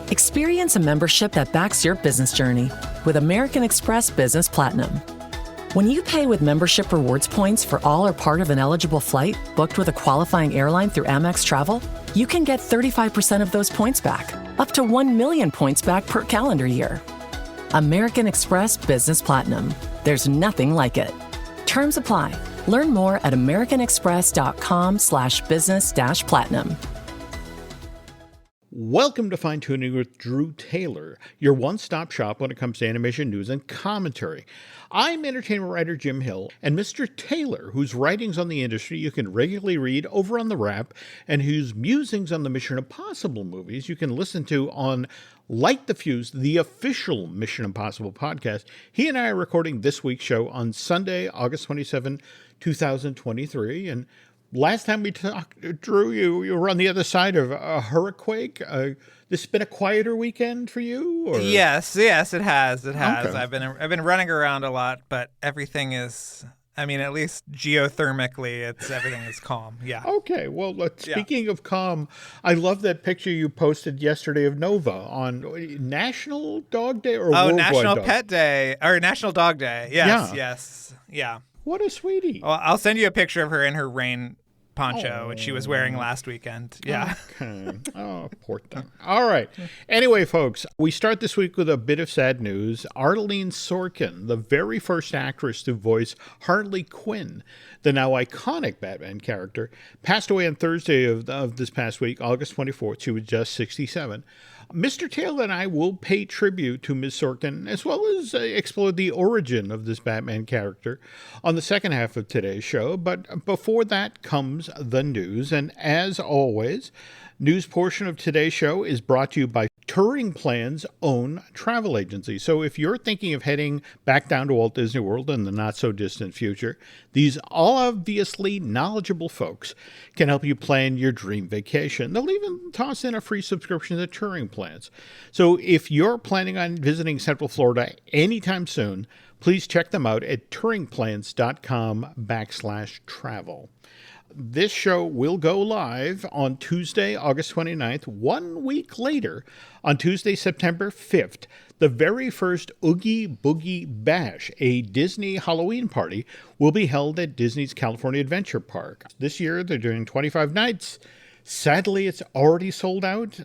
Experience a membership that backs your business journey with American Express Business Platinum. When you pay with membership rewards points for all or part of an eligible flight booked with a qualifying airline through Amex Travel, you can get 35% of those points back, up to 1 million points back per calendar year. American Express Business Platinum. There's nothing like it. Terms apply. Learn more at americanexpress.com/business-platinum. Welcome to Fine Tuning with Drew Taylor, your one-stop shop when it comes to animation news and commentary. I'm entertainment writer Jim Hill, and Mr. Taylor, whose writings on the industry you can regularly read over on The Wrap, and whose musings on the Mission Impossible movies you can listen to on Light the Fuse, the official Mission Impossible podcast. He and I are recording this week's show on Sunday, August 27, 2023, and last time we talked, Drew, you were on the other side of a hurricane. This has been a quieter weekend for you? Or? Yes, it has. Okay. I've been running around a lot, but everything is, at least geothermically, everything is calm. Yeah. Okay. Well, speaking of calm, I love that picture you posted yesterday of Nova on National Dog Day or Worldwide National Dog? Pet Day or National Dog Day. Yes. Yeah. What a sweetie. Well, I'll send you a picture of her in her rain poncho, which she was wearing last weekend. Yeah. Okay. Oh, poor thing. All right. Anyway, folks, we start this week with a bit of sad news. Arleen Sorkin, the very first actress to voice Harley Quinn, the now iconic Batman character, passed away on Thursday of this past week, August 24th. She was just 67. Mr. Taylor and I will pay tribute to Ms. Sorkin, as well as explore the origin of this Batman character on the second half of today's show. But before that comes the news. And as always, news portion of today's show is brought to you by Touring Plan's own travel agency. So if you're thinking of heading back down to Walt Disney World in the not-so-distant future, these obviously knowledgeable folks can help you plan your dream vacation. They'll even toss in a free subscription to Touring Plans. So if you're planning on visiting Central Florida anytime soon, please check them out at touringplans.com/travel. This show will go live on Tuesday, August 29th, 1 week later, on Tuesday, September 5th. The very first Oogie Boogie Bash, a Disney Halloween party, will be held at Disney's California Adventure Park. This year, they're doing 25 nights. Sadly, it's already sold out.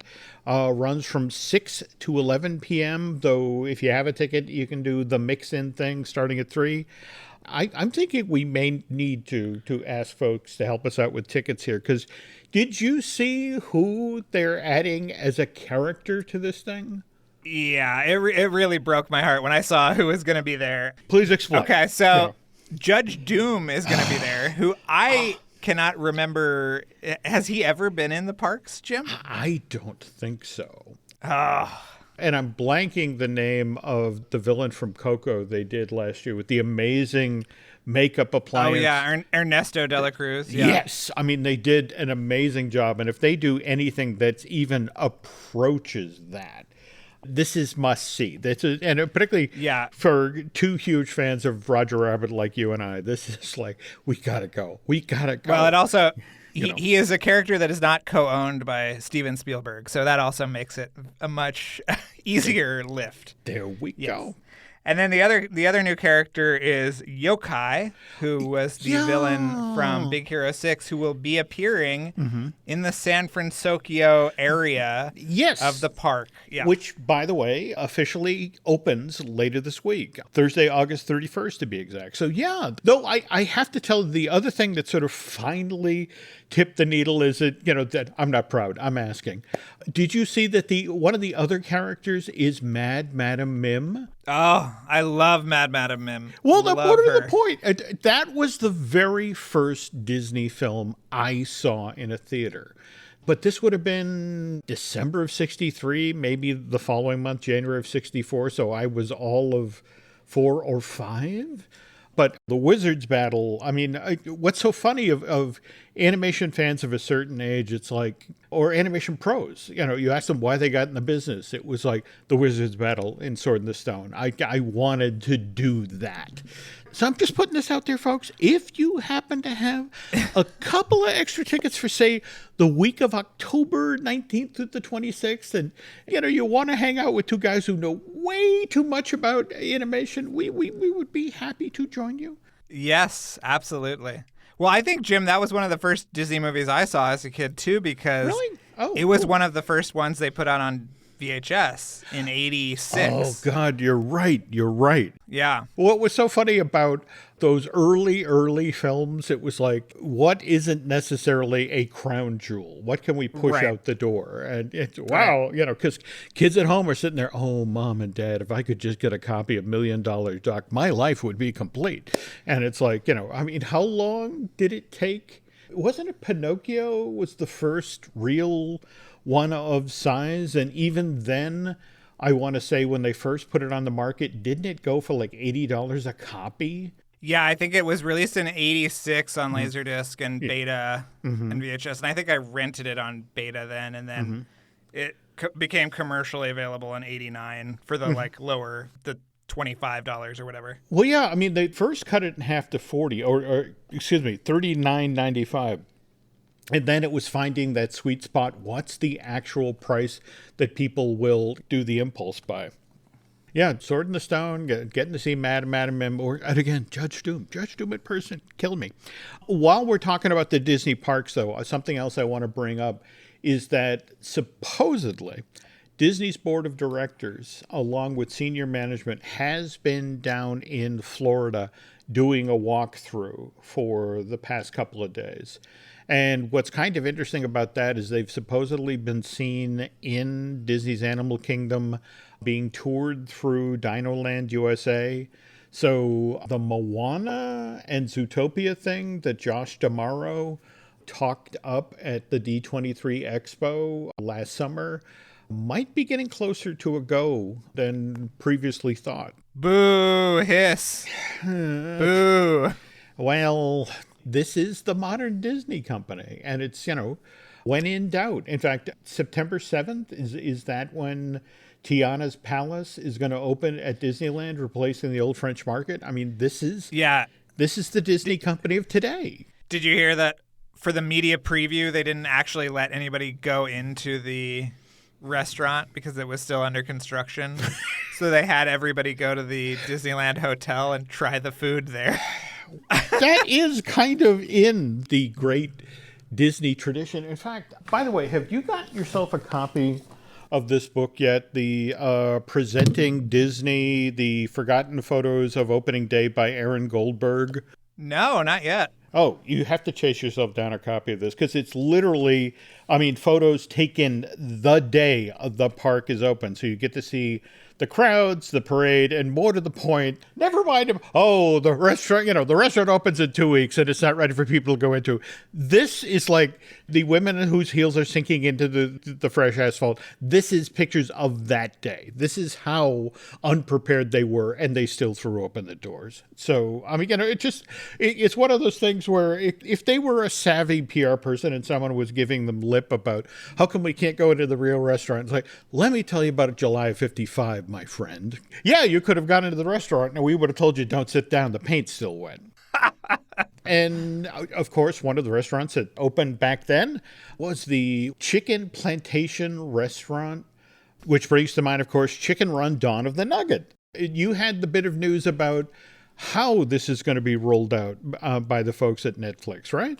Runs from 6 to 11 p.m., though if you have a ticket, you can do the mix-in thing starting at 3. I'm thinking we may need to ask folks to help us out with tickets here, because did you see who they're adding as a character to this thing? Yeah, it really broke my heart when I saw who was going to be there. Please explain. Okay, so Judge Doom is going to be there, who I cannot remember. Has he ever been in the parks, Jim? I don't think so. Oh. And I'm blanking the name of the villain from Coco they did last year with the amazing makeup appliance. Oh, yeah, Ernesto de la Cruz. Yeah. Yes. I mean, they did an amazing job. And if they do anything that's even approaches that, this is must see. And particularly for two huge fans of Roger Rabbit like you and I, this is like, we got to go. We got to go. Well, it also... He is a character that is not co-owned by Steven Spielberg, so that also makes it a much easier lift. There we go. And then the other new character is Yokai, who was the villain from Big Hero 6, who will be appearing in the San Francisco area of the park. Yeah. Which, by the way, officially opens later this week. Thursday, August 31st, to be exact. So, yeah. Though I have to tell you, the other thing that sort of finally tipped the needle is that I'm not proud. I'm asking. Did you see that one of the other characters is Mad Madam Mim? Oh, I love Mad Madam Mim. Well, more to the point, that was the very first Disney film I saw in a theater. But this would have been December of 63, maybe the following month, January of 64. So I was all of 4 or 5. But the Wizards battle, I mean, what's so funny of animation fans of a certain age, it's like, or animation pros, you ask them why they got in the business. It was like the Wizard's Battle in Sword in the Stone. I wanted to do that. So I'm just putting this out there, folks. If you happen to have a couple of extra tickets for, say, the week of October 19th through the 26th, and, you want to hang out with two guys who know way too much about animation, we would be happy to join you. Yes, absolutely. Well, I think, Jim, that was one of the first Disney movies I saw as a kid, too, because really? It was one of the first ones they put out on VHS in 86. Oh, God, you're right. Yeah. What was so funny about those early films, it was like, what isn't necessarily a crown jewel? What can we push out the door? And it's, wow, because kids at home are sitting there, oh, Mom and Dad, if I could just get a copy of $1 Million Doc, my life would be complete. And it's like, how long did it take? Wasn't it Pinocchio was the first real one of size? And even then, I want to say when they first put it on the market, didn't it go for like $80 a copy? Yeah, I think it was released in 86 on Laserdisc and Beta and VHS. And I think I rented it on Beta then. And then it became commercially available in 89 for the lower, the $25 or whatever. Well, yeah, I mean, they first cut it in half to 40 or excuse me, $39.95. And then it was finding that sweet spot. What's the actual price that people will do the impulse buy? Yeah, Sword in the Stone, getting to see Madam M, and again, Judge Doom in person, kill me. While we're talking about the Disney parks, though, something else I want to bring up is that supposedly Disney's board of directors, along with senior management, has been down in Florida doing a walkthrough for the past couple of days. And what's kind of interesting about that is they've supposedly been seen in Disney's Animal Kingdom being toured through Dinoland USA. So the Moana and Zootopia thing that Josh D'Amaro talked up at the D23 Expo last summer might be getting closer to a go than previously thought. Boo, hiss. Boo. Well, this is the modern Disney company, and it's, when in doubt. In fact, September 7th, is that when Tiana's Palace is going to open at Disneyland, replacing the old French Market? I mean, this is the Disney company of today. Did you hear that for the media preview, they didn't actually let anybody go into the restaurant because it was still under construction? So they had everybody go to the Disneyland Hotel and try the food there. That is kind of in the great Disney tradition. In fact, by the way, have you got yourself a copy of this book yet? The Presenting Disney, the Forgotten Photos of Opening Day by Aaron Goldberg? No, not yet. Oh, you have to chase yourself down a copy of this because it's literally, photos taken the day the park is open. So you get to see the crowds, the parade, and more to the point, never mind, the restaurant, the restaurant opens in 2 weeks and it's not ready for people to go into. This is like the women whose heels are sinking into the fresh asphalt. This is pictures of that day. This is how unprepared they were, and they still threw open the doors. So, it's one of those things where if they were a savvy PR person and someone was giving them lip about how come we can't go into the real restaurant, it's like, let me tell you about July of 55, my friend. Yeah, you could have gone into the restaurant and we would have told you don't sit down. The paint's still wet. And of course, one of the restaurants that opened back then was the Chicken Plantation Restaurant, which brings to mind, of course, Chicken Run Dawn of the Nugget. You had the bit of news about how this is going to be rolled out by the folks at Netflix, right?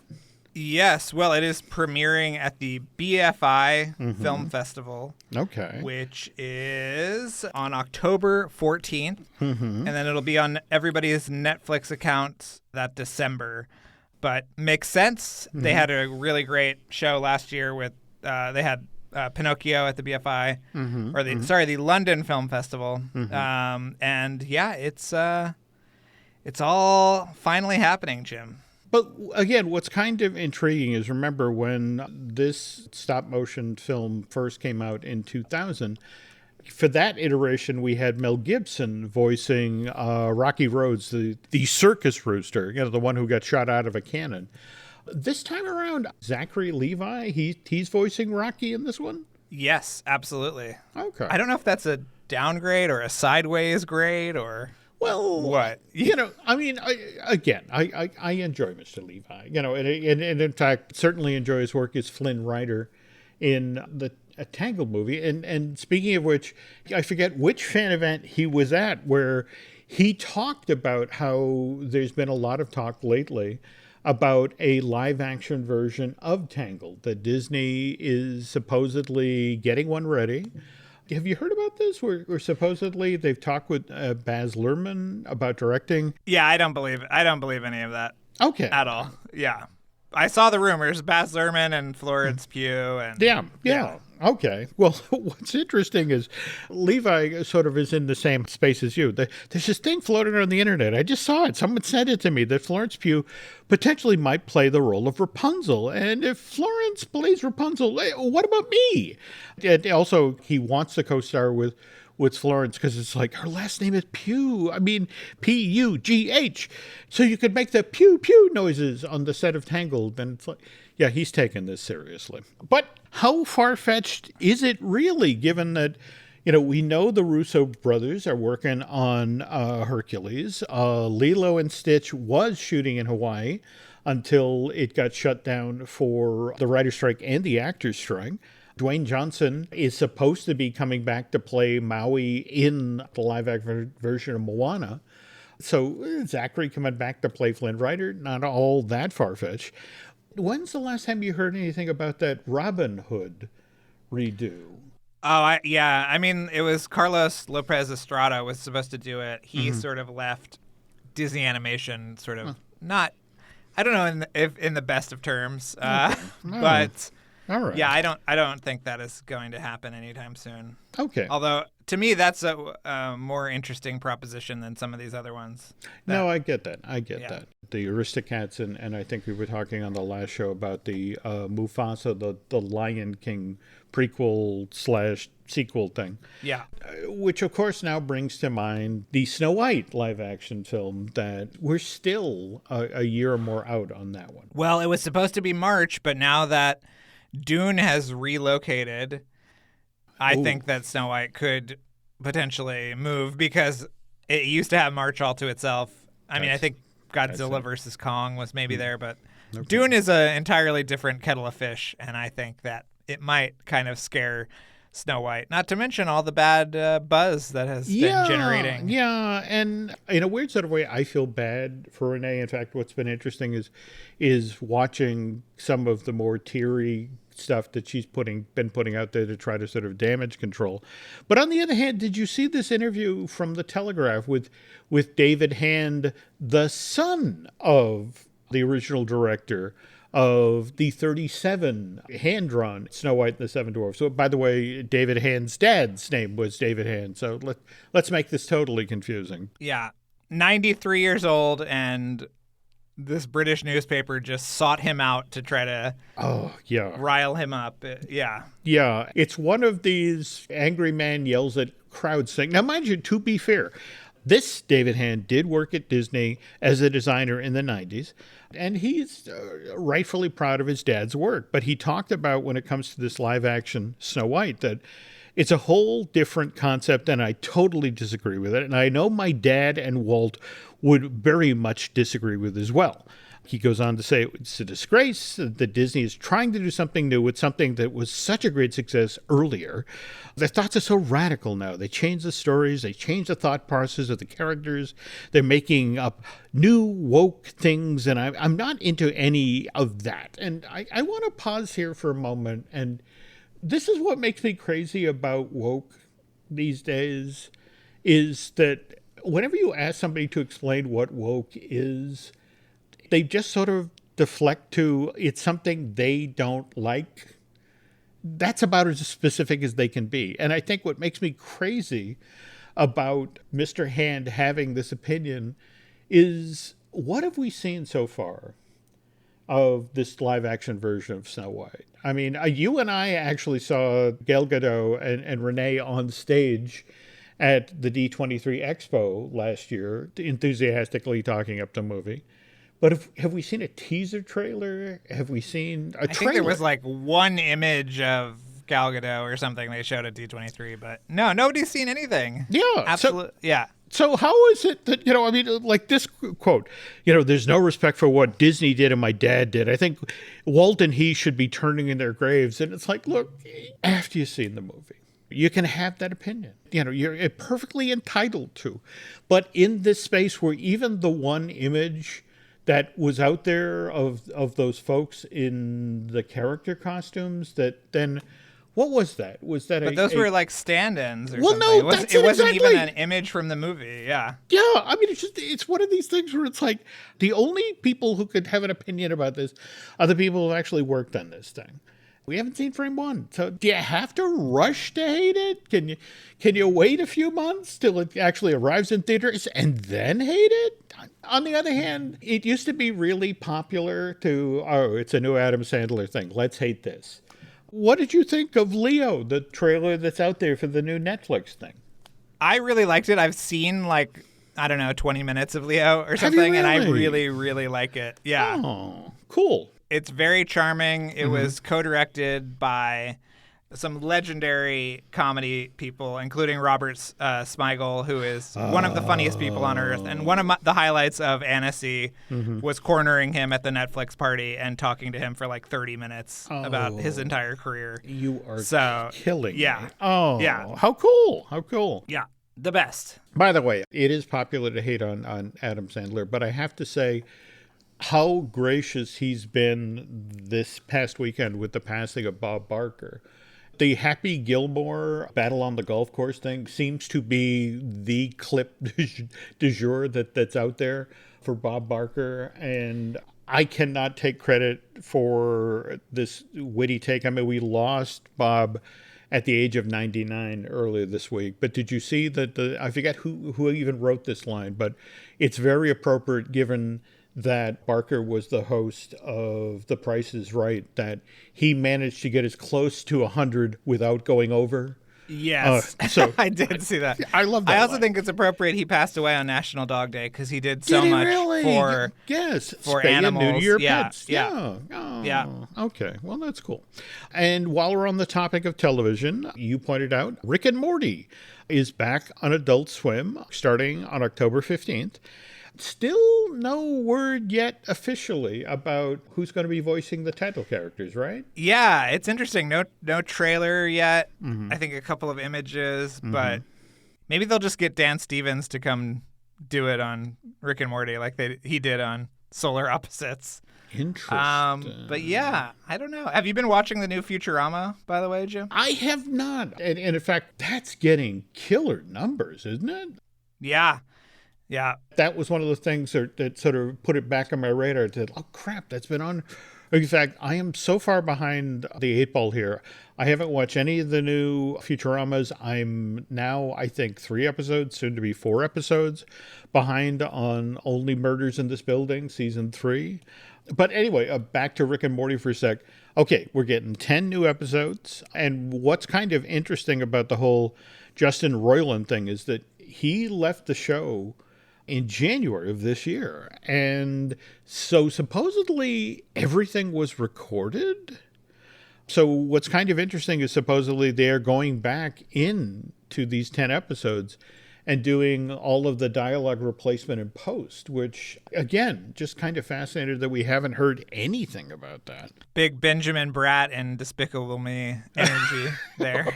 Yes. Well, it is premiering at the BFI Film Festival. Okay. Which is on October 14th. And then it'll be on everybody's Netflix accounts that December. But makes sense. They had a really great show last year with, they had Pinocchio at the BFI, or the London Film Festival. And yeah, it's all finally happening, Jim. But again, what's kind of intriguing is, remember when this stop motion film first came out in 2000, for that iteration, we had Mel Gibson voicing Rocky Rhodes, the circus rooster, the one who got shot out of a cannon. This time around, Zachary Levi, he's voicing Rocky in this one? Yes, absolutely. Okay. I don't know if that's a downgrade or a sideways grade or what. I mean, I enjoy Mr. Levi, and in fact, certainly enjoy his work as Flynn Rider in the Tangled movie. And speaking of which, I forget which fan event he was at where he talked about how there's been a lot of talk lately about a live-action version of Tangled, that Disney is supposedly getting one ready. Have you heard about this? Where supposedly they've talked with Baz Luhrmann about directing? Yeah, I don't believe any of that. Okay. At all. Yeah. I saw the rumors, Baz Luhrmann and Florence Pugh. And Yeah. Okay. Well, what's interesting is Levi sort of is in the same space as you. There's this thing floating around the internet. I just saw it. Someone sent it to me that Florence Pugh potentially might play the role of Rapunzel. And if Florence plays Rapunzel, what about me? And also, he wants to co-star with Florence because it's like her last name is Pugh. I mean, P-U-G-H. So you could make the pew pew noises on the set of Tangled. And it's like, yeah, he's taking this seriously. But how far-fetched is it really, given that, we know the Russo brothers are working on Hercules. Lilo and Stitch was shooting in Hawaii until it got shut down for the writer's strike and the actor's strike. Dwayne Johnson is supposed to be coming back to play Maui in the live-action version of Moana. So Zachary coming back to play Flynn Rider, not all that far-fetched. When's the last time you heard anything about that Robin Hood redo? Oh, I mean, it was Carlos Lopez Estrada was supposed to do it. He sort of left Disney Animation sort of not, I don't know if in the best of terms, but... All right. Yeah, I don't think that is going to happen anytime soon. Okay. Although, to me, that's a more interesting proposition than some of these other ones. No, I get that. That. The Aristocats, and I think we were talking on the last show about the Mufasa, the Lion King prequel/sequel thing. Yeah. Which, of course, now brings to mind the Snow White live-action film that we're still a year or more out on that one. Well, it was supposed to be March, but now that Dune has relocated, I think that Snow White could potentially move because it used to have March all to itself. I mean, I think Godzilla versus Kong was maybe there, but Dune is an entirely different kettle of fish, and I think that it might kind of scare Snow White. Not to mention all the bad buzz that has been generating. Yeah, and in a weird sort of way, I feel bad for Renee. In fact, what's been interesting is watching some of the more teary stuff that she's been putting out there to try to sort of damage control. But on the other hand, did you see this interview from The Telegraph with David Hand, the son of the original director of the 37 hand-drawn Snow White and the Seven Dwarfs? So, by the way, David Hand's dad's name was David Hand. So let's make this totally confusing. Yeah. 93 years old, and this British newspaper just sought him out to try to rile him up. Yeah. Yeah. It's one of these angry man yells at crowds thing. Now, mind you, to be fair, this David Hand did work at Disney as a designer in the 90s, and he's rightfully proud of his dad's work. But he talked about, when it comes to this live-action Snow White, that it's a whole different concept, and I totally disagree with it. And I know my dad and Walt would very much disagree with as well. He goes on to say it's a disgrace that Disney is trying to do something new with something that was such a great success earlier. Their thoughts are so radical now. They change the stories. They change the thought process of the characters. They're making up new woke things, and I'm not into any of that. And I want to pause here for a moment. And this is what makes me crazy about woke these days, is that whenever you ask somebody to explain what woke is, they just sort of deflect to it's something they don't like. That's about as specific as they can be. And I think what makes me crazy about Mr. Hand having this opinion is, what have we seen so far of this live action version of Snow White? I mean, you and I actually saw Gal Gadot and Renee on stage at the D23 Expo last year, enthusiastically talking up the movie. But have we seen a teaser trailer? Have we seen a trailer? I think there was like one image of Gal Gadot or something they showed at D23, but no, nobody's seen anything. Yeah. Absolutely. Yeah. So how is it that, I mean, like this quote, there's no respect for what Disney did and my dad did. I think Walt and he should be turning in their graves. And it's like, look, after you've seen the movie, you can have that opinion. You're perfectly entitled to. But in this space where even the one image that was out there of those folks in the character costumes that then... What was that? Was that But those were like stand-ins or well, something. No, it wasn't exactly. even an image from the movie. Yeah. Yeah. I mean, it's one of these things where it's like the only people who could have an opinion about this are the people who actually worked on this thing. We haven't seen frame one. So do you have to rush to hate it? Can you wait a few months till it actually arrives in theaters and then hate it? On the other hand, it used to be really popular to, it's a new Adam Sandler thing. Let's hate this. What did you think of Leo, the trailer that's out there for the new Netflix thing? I really liked it. I've seen 20 minutes of Leo or something, really? And I really, really like it. Yeah. Oh, cool. It's very charming. It was co-directed by some legendary comedy people, including Robert Smigel, who is one of the funniest people on earth. And one of the highlights of Annecy was cornering him at the Netflix party and talking to him for 30 minutes about his entire career. You are killing me. Oh, yeah. How cool. How cool. Yeah, the best. By the way, it is popular to hate on Adam Sandler, but I have to say how gracious he's been this past weekend with the passing of Bob Barker. The Happy Gilmore Battle on the Golf Course thing seems to be the clip du jour that's out there for Bob Barker. And I cannot take credit for this witty take. I mean, we lost Bob at the age of 99 earlier this week. But did you see that I forget who even wrote this line, but it's very appropriate given that Barker was the host of The Price is Right, that he managed to get as close to 100 without going over. Yes. So I did see that. I love that. I also think it's appropriate he passed away on National Dog Day because he did so much for animals. New to your pets. Yeah. Oh, yeah. Okay. Well, that's cool. And while we're on the topic of television, you pointed out Rick and Morty is back on Adult Swim starting on October 15th. Still no word yet officially about who's going to be voicing the title characters, right? Yeah, it's interesting. No trailer yet. I think a couple of images, but maybe they'll just get Dan Stevens to come do it on Rick and Morty like he did on Solar Opposites. Interesting. But yeah, I don't know. Have you been watching the new Futurama, by the way, Jim? I have not. And in fact, that's getting killer numbers, isn't it? Yeah. Yeah. That was one of the things that sort of put it back on my radar. Oh, crap, that's been on. In fact, I am so far behind the 8 ball here. I haven't watched any of the new Futuramas. I'm now, I think, 3 episodes, soon to be 4 episodes, behind on Only Murders in This Building, season 3. But anyway, back to Rick and Morty for a sec. Okay, we're getting 10 new episodes. And what's kind of interesting about the whole Justin Roiland thing is that he left the show in January of this year. And so supposedly everything was recorded. So what's kind of interesting is supposedly they're going back into these 10 episodes and doing all of the dialogue replacement in post, which, again, just kind of fascinated that we haven't heard anything about that. Big Benjamin Bratt and Despicable Me energy there.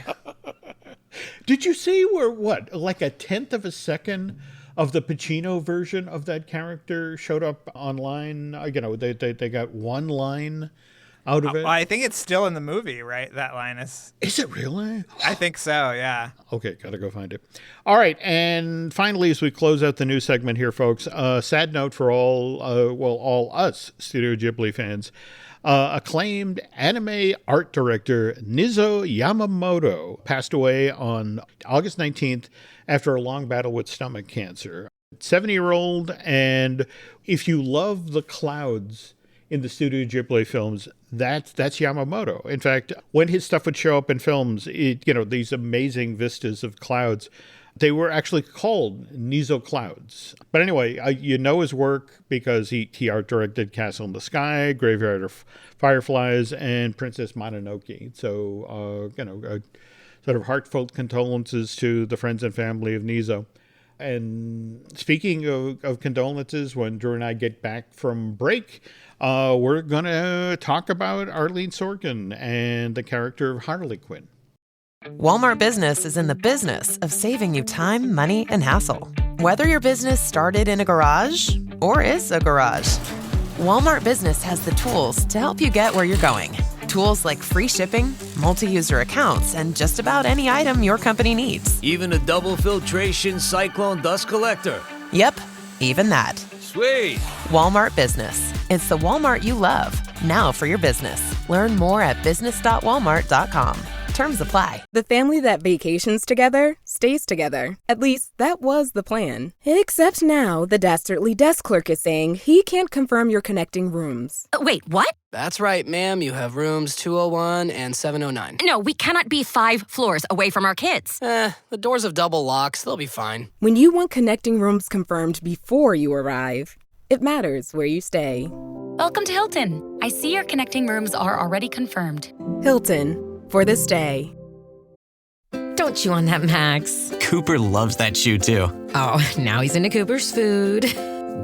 Did you see where, like a 1/10 of a second of the Pacino version of that character showed up online? They got one line out of it. I think it's still in the movie, right? That line is. Is it really? I think so, yeah. Okay, gotta go find it. All right, and finally, as we close out the news segment here, folks, sad note for all us Studio Ghibli fans. Acclaimed anime art director Nizo Yamamoto passed away on August 19th after a long battle with stomach cancer. 70-year-old, and if you love the clouds in the Studio Ghibli films, that's Yamamoto. In fact, when his stuff would show up in films, these amazing vistas of clouds, They were actually called Nizo Clouds. But anyway, you know his work because he art directed Castle in the Sky, Graveyard of Fireflies, and Princess Mononoke. So, sort of heartfelt condolences to the friends and family of Nizo. And speaking of condolences, when Drew and I get back from break, we're going to talk about Arleen Sorkin and the character of Harley Quinn. Walmart Business is in the business of saving you time, money, and hassle. Whether your business started in a garage or is a garage, Walmart Business has the tools to help you get where you're going. Tools like free shipping, multi-user accounts, and just about any item your company needs. Even a double filtration cyclone dust collector. Yep, even that. Sweet. Walmart Business. It's the Walmart you love. Now for your business. Learn more at business.walmart.com. Terms apply. The family that vacations together stays together. At least, that was the plan. Except now, the dastardly desk clerk is saying he can't confirm your connecting rooms. Wait, what? That's right, ma'am. You have rooms 201 and 709. No, we cannot be 5 floors away from our kids. The doors have double locks. They'll be fine. When you want connecting rooms confirmed before you arrive, it matters where you stay. Welcome to Hilton. I see your connecting rooms are already confirmed. Hilton. For this day. Don't chew on that, Max. Cooper loves that shoe, too. Oh, now he's into Cooper's food.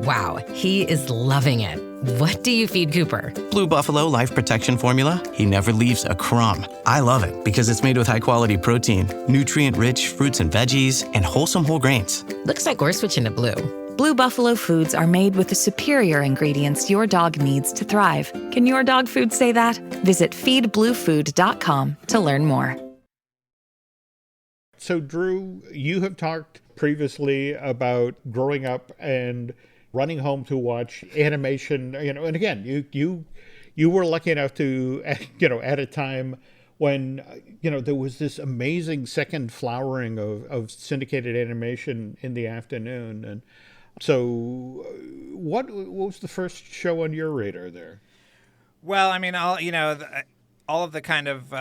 Wow, he is loving it. What do you feed Cooper? Blue Buffalo Life Protection Formula. He never leaves a crumb. I love it because it's made with high-quality protein, nutrient-rich fruits and veggies, and wholesome whole grains. Looks like we're switching to Blue. Blue Buffalo foods are made with the superior ingredients your dog needs to thrive. Can your dog food say that? Visit feedbluefood.com to learn more. So, Drew, you have talked previously about growing up and running home to watch animation, and again, you were lucky enough to, at a time when, there was this amazing second flowering of syndicated animation in the afternoon. And so what was the first show on your radar there? Well, I mean, all of the kind of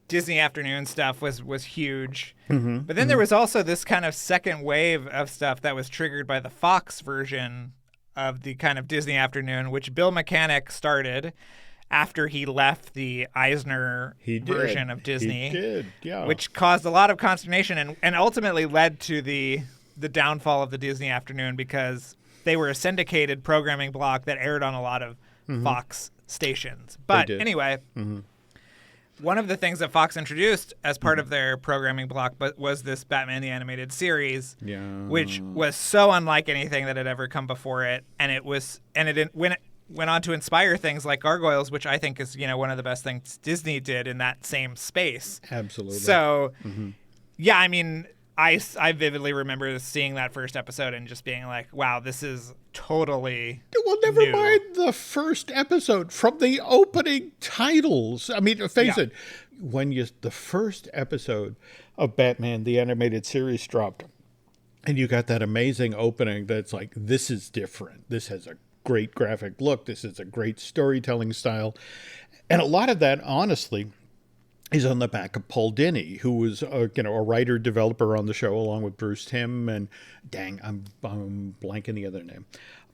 Disney afternoon stuff was huge. Mm-hmm, but then there was also this kind of second wave of stuff that was triggered by the Fox version of the kind of Disney afternoon, which Bill Mechanic started after he left the Eisner version of Disney. He did, yeah. Which caused a lot of consternation and ultimately led to the downfall of the Disney afternoon because they were a syndicated programming block that aired on a lot of Fox stations. But anyway, one of the things that Fox introduced as part of their programming block was this Batman the Animated Series, which was so unlike anything that had ever come before it, and it went on to inspire things like Gargoyles, which I think is one of the best things Disney did in that same space. Absolutely. So, yeah, I mean, I vividly remember seeing that first episode and just being like, wow, this is totally Well, never mind the first episode. From the opening titles, I mean, face it, when the first episode of Batman the Animated Series dropped, and you got that amazing opening that's like, this is different. This has a great graphic look. This is a great storytelling style. And a lot of that, honestly, is on the back of Paul Dini, who was a writer developer on the show along with Bruce Timm and I'm blanking the other name.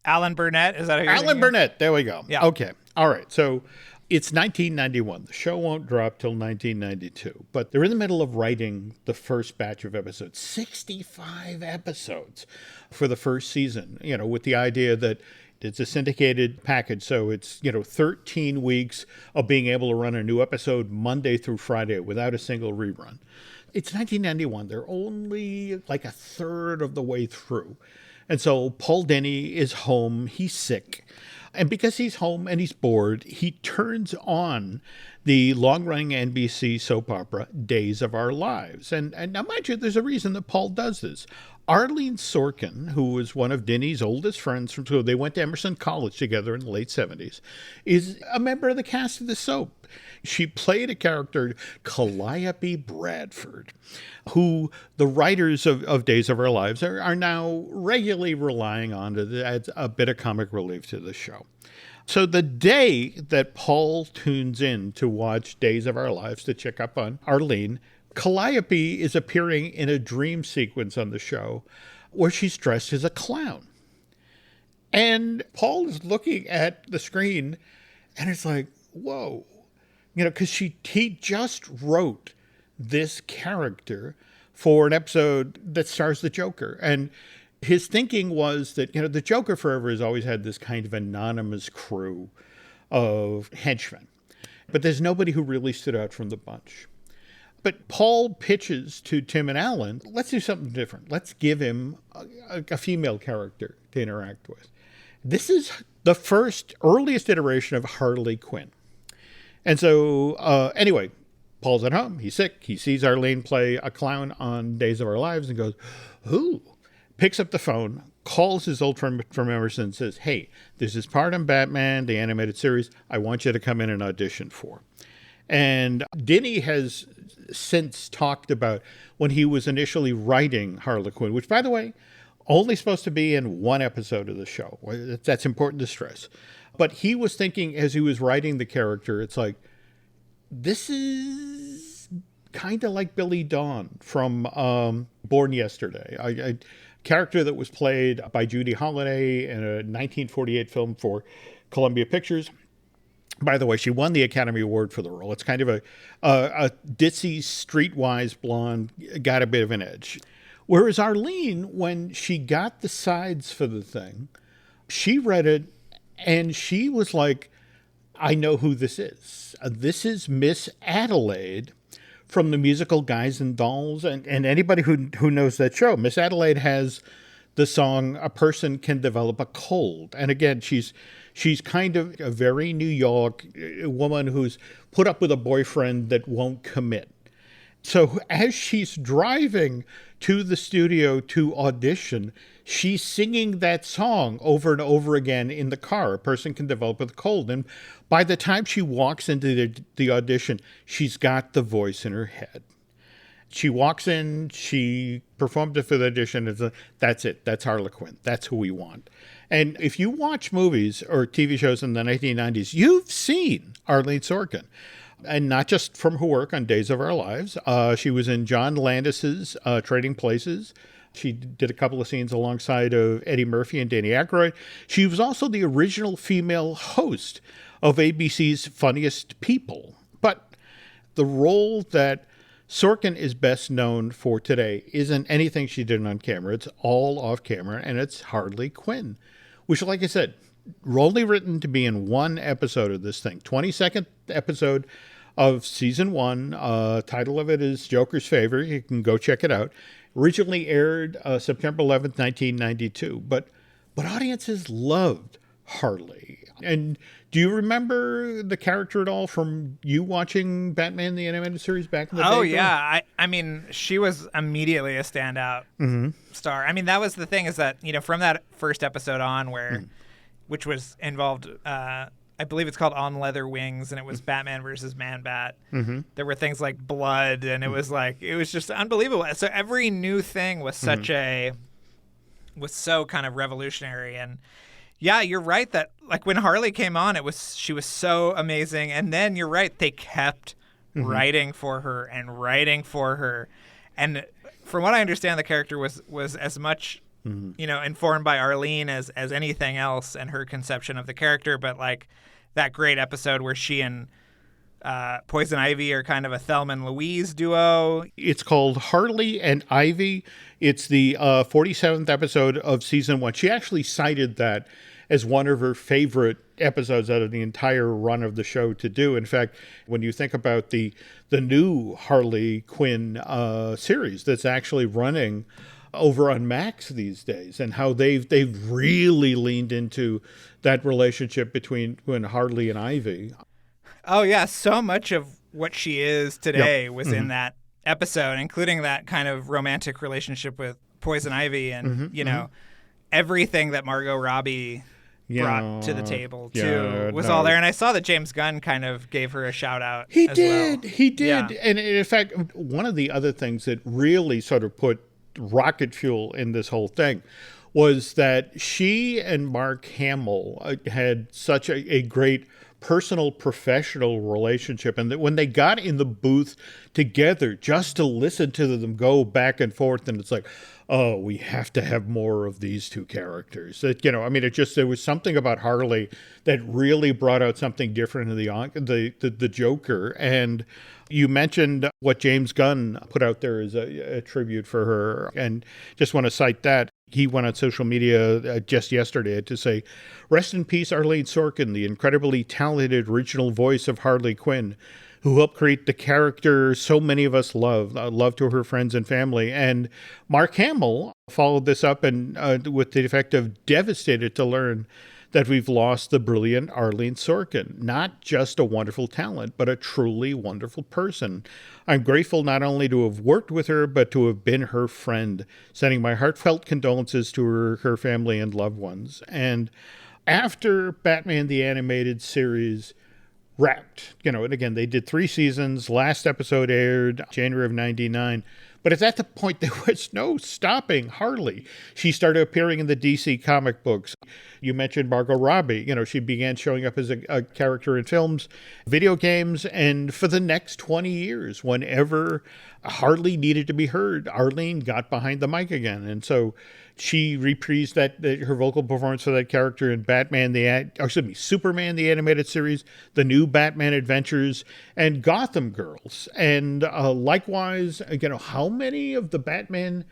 Alan Burnett, is that who you're Alan thinking Burnett, there we go. Yeah. Okay. All right. So it's 1991. The show won't drop till 1992, but they're in the middle of writing the first batch of episodes, 65 episodes for the first season, with the idea that it's a syndicated package, so it's 13 weeks of being able to run a new episode Monday through Friday without a single rerun. It's 1991. They're only like a third of the way through. And so Paul Dini is home. He's sick. And because he's home and he's bored, he turns on the long-running NBC soap opera Days of Our Lives. And now, mind you, there's a reason that Paul does this. Arleen Sorkin, who was one of Dini's oldest friends from school, they went to Emerson College together in the late 70s, is a member of the cast of the soap. She played a character, Calliope Bradford, who the writers of Days of Our Lives are now regularly relying on to add a bit of comic relief to the show. So the day that Paul tunes in to watch Days of Our Lives to check up on Arleen, Calliope is appearing in a dream sequence on the show where she's dressed as a clown. And Paul is looking at the screen and it's like, whoa. Because he just wrote this character for an episode that stars the Joker. And his thinking was that, the Joker forever has always had this kind of anonymous crew of henchmen. But there's nobody who really stood out from the bunch. But Paul pitches to Tim and Alan, let's do something different. Let's give him a female character to interact with. This is the earliest iteration of Harley Quinn. And so, anyway, Paul's at home. He's sick. He sees Arleen play a clown on Days of Our Lives and goes, ooh. Picks up the phone, calls his old friend from Emerson and says, hey, this is part of Batman, the animated series. I want you to come in and audition for. And Denny has since talked about when he was initially writing Harley Quinn, which, by the way, only supposed to be in one episode of the show. That's important to stress. But he was thinking as he was writing the character, it's like, this is kind of like Billy Dawn from Born Yesterday. A character that was played by Judy Holliday in a 1948 film for Columbia Pictures. By the way, she won the Academy Award for the role. It's kind of a ditzy, streetwise blonde, got a bit of an edge. Whereas Arleen, when she got the sides for the thing, she read it and she was like, I know who this is. This is Miss Adelaide from the musical Guys and Dolls. And anybody who knows that show, Miss Adelaide has the song, A Person Can Develop a Cold. And again, she's kind of a very New York woman who's put up with a boyfriend that won't commit. So as she's driving to the studio to audition, she's singing that song over and over again in the car. A person can develop a cold. And by the time she walks into the audition, she's got the voice in her head. She walks in, she performed it for the audition. That's it. That's Harley Quinn. That's who we want. And if you watch movies or TV shows in the 1990s, you've seen Arleen Sorkin. And not just from her work on Days of Our Lives. She was in John Landis's Trading Places. She did a couple of scenes alongside of Eddie Murphy and Danny Aykroyd. She was also the original female host of ABC's Funniest People. But the role that Sorkin is best known for today isn't anything she did on camera. It's all off camera, and it's Harley Quinn, which, like I said, only written to be in one episode of this thing. 22nd episode of season 1. Title of it is Joker's Favor. You can go check it out. Originally aired September 11th, 1992. But audiences loved Harley. And do you remember the character at all from you watching Batman the Animated Series back in the day? Oh, yeah. I mean, she was immediately a standout star. I mean, that was the thing is that, from that first episode on where, which was involved, I believe it's called On Leather Wings, and it was Batman versus Man-Bat. There were things like blood, and it was just unbelievable. So every new thing was was so kind of revolutionary. And yeah, you're right that like when Harley came on, she was so amazing. And then you're right, they kept writing for her. And from what I understand, the character was as much informed by Arleen as anything else and her conception of the character. But like that great episode where she and Poison Ivy are kind of a Thelma and Louise duo. It's called Harley and Ivy. It's the 47th episode of season 1. She actually cited that as one of her favorite episodes out of the entire run of the show to do. In fact, when you think about the new Harley Quinn series that's actually running over on Max these days, and how they've really leaned into that relationship between Harley and Ivy. Oh yeah, so much of what she is today was in that episode, including that kind of romantic relationship with Poison Ivy, and everything that Margot Robbie brought to the table too was all there. And I saw that James Gunn kind of gave her a shout out. He did. Yeah. And in fact, one of the other things that really sort of put rocket fuel in this whole thing was that she and Mark Hamill had such a great personal professional relationship, and that when they got in the booth together just to listen to them go back and forth, and it's like, oh, we have to have more of these two characters. That, I mean, there was something about Harley that really brought out something different in the Joker. And you mentioned what James Gunn put out there as a tribute for her, and just want to cite that. He went on social media just yesterday to say, "Rest in peace, Arleen Sorkin, the incredibly talented original voice of Harley Quinn, who helped create the character so many of us love to her friends and family." And Mark Hamill followed this up and with the effect of devastated to learn that we've lost the brilliant Arleen Sorkin, not just a wonderful talent, but a truly wonderful person. I'm grateful not only to have worked with her, but to have been her friend, sending my heartfelt condolences to her family and loved ones. And after Batman the Animated Series wrapped, and again, they did 3 seasons. Last episode aired January of 99. But at that point, there was no stopping Harley. She started appearing in the DC comic books. You mentioned Margot Robbie. She began showing up as a character in films, video games, and for the next 20 years, whenever Harley needed to be heard, Arleen got behind the mic again. And so she reprised her vocal performance for that character in Superman the Animated Series, the new Batman Adventures, and Gotham Girls. And likewise, how many of the Batman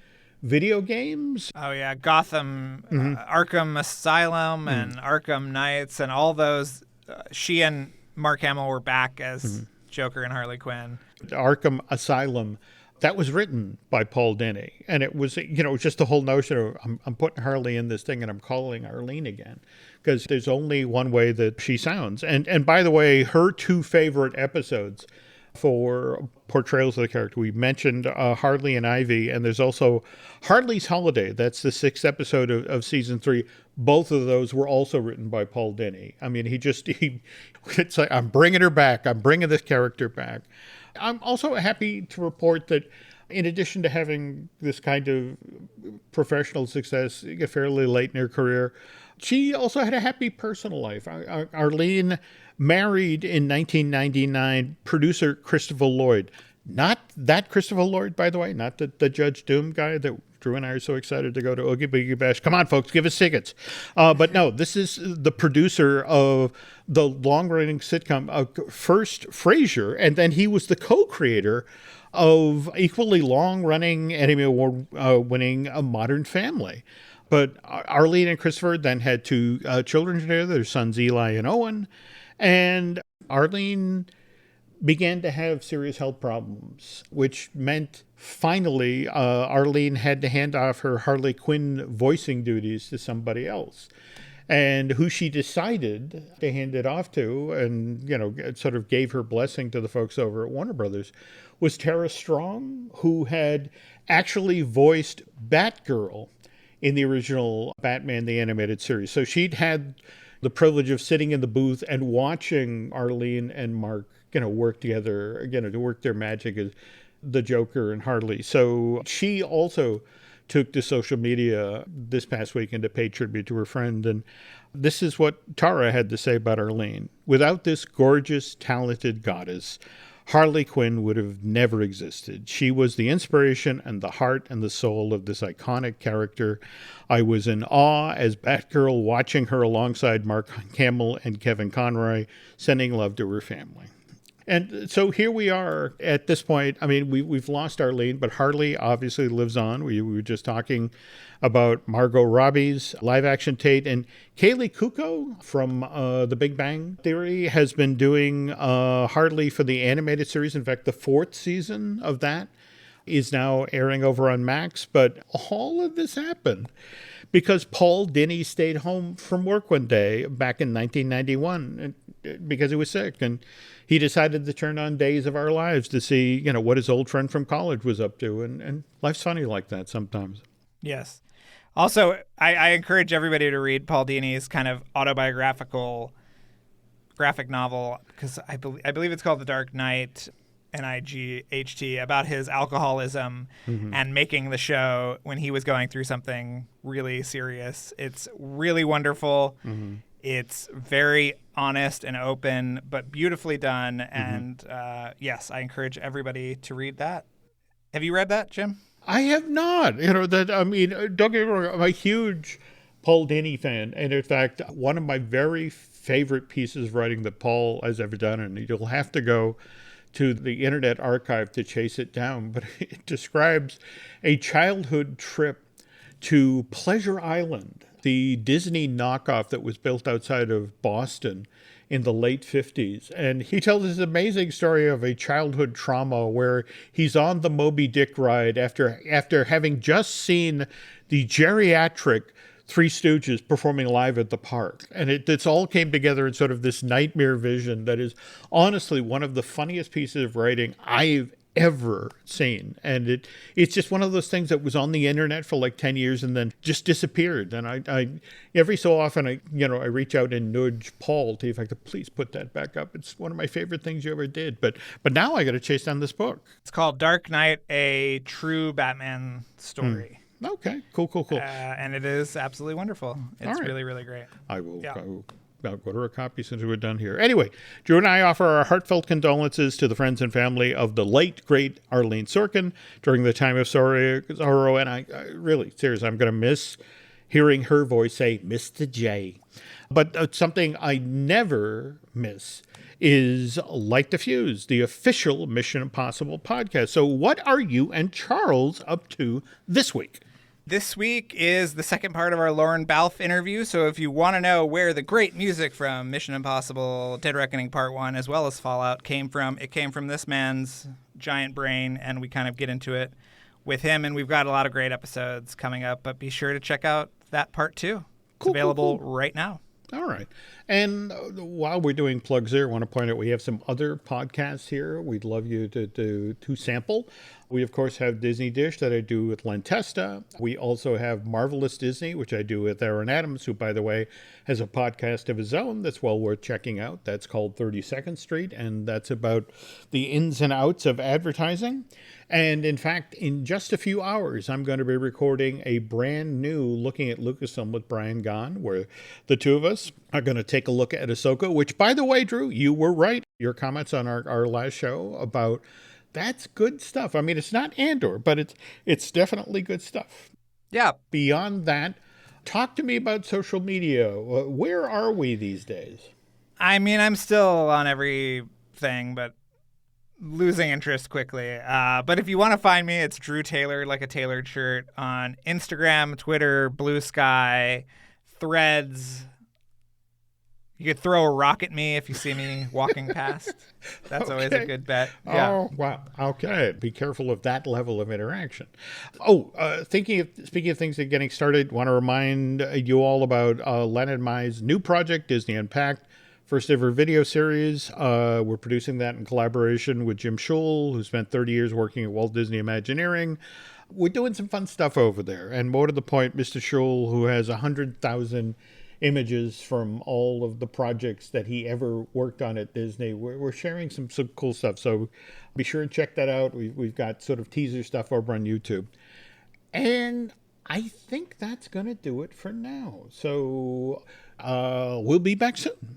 video games? Oh yeah, Gotham, Arkham Asylum, and Arkham Knights, and all those. She and Mark Hamill were back as Joker and Harley Quinn. Arkham Asylum. That was written by Paul Dini, and it was, just the whole notion of I'm putting Harley in this thing and I'm calling Arleen again, because there's only one way that she sounds. And by the way, her 2 favorite episodes for portrayals of the character, we mentioned Harley and Ivy, and there's also Harley's Holiday. That's the 6th episode of season 3. Both of those were also written by Paul Dini. I mean, it's like, I'm bringing her back. I'm bringing this character back. I'm also happy to report that in addition to having this kind of professional success fairly late in her career, she also had a happy personal life. Arleen married in 1999 producer Christopher Lloyd. Not that Christopher Lloyd, by the way, not the Judge Doom guy that Drew and I are so excited to go to Oogie Boogie Bash. Come on, folks, give us tickets. But no, this is the producer of the long-running sitcom, first Frasier, and then he was the co-creator of equally long-running Emmy Award-winning Modern Family. But Arleen and Christopher then had 2 children together, their sons Eli and Owen, and Arleen began to have serious health problems, which meant finally Arleen had to hand off her Harley Quinn voicing duties to somebody else. And who she decided to hand it off to and, sort of gave her blessing to the folks over at Warner Brothers was Tara Strong, who had actually voiced Batgirl in the original Batman the Animated Series. So she'd had the privilege of sitting in the booth and watching Arleen and Mark work together, to work their magic as the Joker and Harley. So she also took to social media this past weekend to pay tribute to her friend. And this is what Tara had to say about Arleen. "Without this gorgeous, talented goddess, Harley Quinn would have never existed. She was the inspiration and the heart and the soul of this iconic character. I was in awe as Batgirl watching her alongside Mark Hamill and Kevin Conroy, sending love to her family." And so here we are at this point. I mean, we've lost Arleen, but Harley obviously lives on. We were just talking about Margot Robbie's live-action Tate. And Kaylee Cuoco from The Big Bang Theory has been doing Harley for the animated series. In fact, the 4th season of that is now airing over on Max. But all of this happened because Paul Dini stayed home from work one day back in 1991 because he was sick. And he decided to turn on Days of Our Lives to see, what his old friend from college was up to. And life's funny like that sometimes. Yes. Also, I encourage everybody to read Paul Dini's kind of autobiographical graphic novel, because I believe it's called The Dark Knight, NIGHT, about his alcoholism and making the show when he was going through something really serious. It's really wonderful. It's very honest and open, but beautifully done. And yes, I encourage everybody to read that. Have you read that, Jim? I have not. Don't get me wrong, I'm a huge Paul Dini fan. And in fact, one of my very favorite pieces of writing that Paul has ever done, and you'll have to go to the Internet Archive to chase it down, but it describes a childhood trip to Pleasure Island, the Disney knockoff that was built outside of Boston in the late 50s. And he tells this amazing story of a childhood trauma where he's on the Moby Dick ride after having just seen the geriatric Three Stooges performing live at the park. And it's all came together in sort of this nightmare vision that is honestly one of the funniest pieces of writing I've ever seen. And it's just one of those things that was on the internet for like 10 years and then just disappeared. And I every so often I reach out and nudge Paul to the effect of, please put that back up. It's one of my favorite things you ever did. But now I got to chase down this book. It's called Dark Knight, a true Batman story. Okay, cool. And it is absolutely wonderful. It's really, really great. I will I'll order a copy since we're done here. Anyway, Drew and I offer our heartfelt condolences to the friends and family of the late, great Arleen Sorkin during the time of sorrow. And I really, seriously, I'm going to miss hearing her voice say, Mr. J. But something I never miss is Light the Fuse, the official Mission Impossible podcast. So what are you and Charles up to this week? This week is the second part of our Lauren Balfe interview, so if you want to know where the great music from Mission Impossible Dead Reckoning Part 1 as well as Fallout came from, it came from this man's giant brain, and we kind of get into it with him, and we've got a lot of great episodes coming up, but be sure to check out that Part 2. It's available right now. All right. And while we're doing plugs there, I want to point out we have some other podcasts here we'd love you to sample. We, of course, have Disney Dish that I do with Len Testa. We also have Marvelous Disney, which I do with Aaron Adams, who, by the way, has a podcast of his own that's well worth checking out. That's called 32nd Street, and that's about the ins and outs of advertising. And in fact, in just a few hours, I'm going to be recording a brand new Looking at Lucasfilm with Brian Gahn, where the two of us are going to take a look at Ahsoka, which, by the way, Drew, you were right. Your comments on our last show about that's good stuff. I mean, it's not Andor, but it's definitely good stuff. Yeah. Beyond that, talk to me about social media. Where are we these days? I mean, I'm still on everything, but losing interest quickly. But if you want to find me, it's Drew Taylor, like a tailored shirt, on Instagram, Twitter, Blue Sky, Threads. You could throw a rock at me if you see me walking past. That's always a good bet. Yeah. Oh, wow. Okay. Be careful of that level of interaction. Speaking of things that are getting started, want to remind you all about Len and Mai's new project, Disney Unpacked. First ever video series. We're producing that in collaboration with Jim Schul, who spent 30 years working at Walt Disney Imagineering. We're doing some fun stuff over there. And more to the point, Mr. Schul, who has 100,000 images from all of the projects that he ever worked on at Disney. We're sharing some cool stuff. So be sure and check that out. We've got sort of teaser stuff over on YouTube. And I think that's going to do it for now. So we'll be back soon